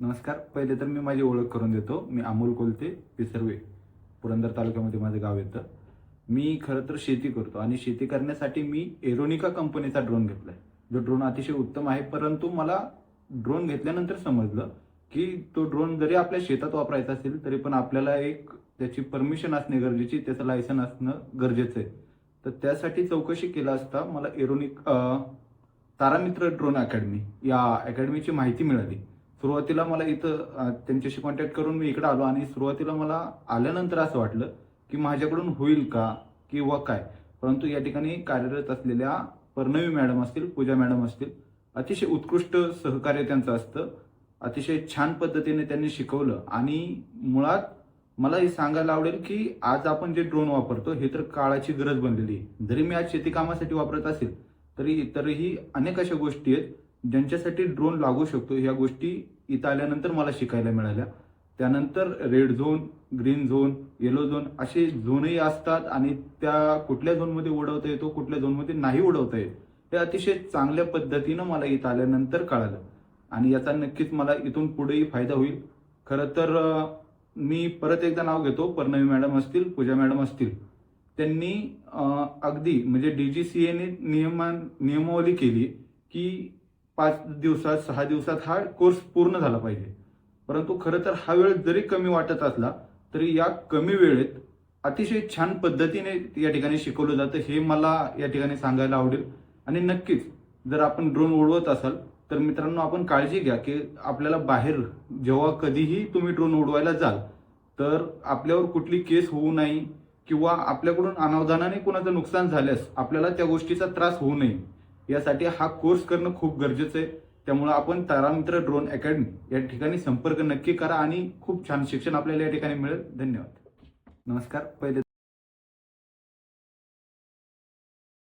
नमस्कार. पहिले तर मी माझी ओळख करून देतो. मी अमोल कोलते, पिसर्वे, पुरंदर तालुक्यामध्ये माझं गाव येतं. मी खरं तर शेती करतो आणि शेती करण्यासाठी मी एरोनिका कंपनीचा ड्रोन घेतलाय. जो ड्रोन अतिशय उत्तम आहे, परंतु मला ड्रोन घेतल्यानंतर समजलं की तो ड्रोन जरी आपल्या शेतात वापरायचा असेल तरी पण आपल्याला एक त्याची परमिशन असणे गरजेची, त्याचं लायसन असणं गरजेचं आहे. तर त्यासाठी चौकशी केला असता मला तारामित्र ड्रोन अकॅडमी या अकॅडमीची माहिती मिळाली. सुरुवातीला मला इथं त्यांच्याशी कॉन्टॅक्ट करून मी इकडे आलो आणि सुरुवातीला मला आल्यानंतर असं वाटलं की माझ्याकडून होईल का किंवा काय. परंतु या ठिकाणी कार्यरत असलेल्या पर्णवी मॅडम असतील, पूजा मॅडम असतील, अतिशय उत्कृष्ट सहकार्य त्यांचं असतं. अतिशय छान पद्धतीने त्यांनी शिकवलं आणि मुळात मला हे सांगायला आवडेल की आज आपण जे ड्रोन वापरतो हे तर काळाची गरज बनलेली आहे. जरी मी आज शेती कामासाठी वापरत असेल तरी इतरही अनेक अशा गोष्टी आहेत ज्यांच्यासाठी ड्रोन लागू शकतो. ह्या गोष्टी इथं आल्यानंतर मला शिकायला मिळाल्या. त्यानंतर red zone, green zone, yellow zone असे झोनही असतात आणि त्या कुठल्या झोनमध्ये उडवता येतो, कुठल्या झोनमध्ये नाही उडवता येत, हे अतिशय चांगल्या पद्धतीनं मला इथं आल्यानंतर कळालं आणि याचा नक्कीच मला इथून पुढेही फायदा होईल. खरं तर मी परत एकदा नाव घेतो. पर्णवी मॅडम असतील, पूजा मॅडम असतील, त्यांनी अगदी म्हणजे डीजीसीएने नियमावली केली की 5 दिवसात 6 दिवसात हा कोर्स पूर्ण झाला पाहिजे. परंतु खरं तर हा वेळ जरी कमी वाटत असला तरी या कमी वेळेत अतिशय छान पद्धतीने या ठिकाणी शिकवलं जातं, हे मला या ठिकाणी सांगायला आवडेल. आणि नक्कीच जर आपण ड्रोन उडवत असाल तर मित्रांनो, आपण काळजी घ्या की आपल्याला बाहेर जेव्हा कधीही तुम्ही ड्रोन उडवायला जाल तर आपल्यावर कुठली केस होऊ नये किंवा आपल्याकडून अनावधानाने कोणाचं नुकसान झाल्यास आपल्याला त्या गोष्टीचा त्रास होऊ नये, यासाठी हा कोर्स करणं खूप गरजेचं आहे. त्यामुळे आपण तारामित्र ड्रोन अकॅडमी या ठिकाणी संपर्क नक्की करा आणि खूप छान शिक्षण आपल्याला या ठिकाणी मिळेल. धन्यवाद. नमस्कार. पहिले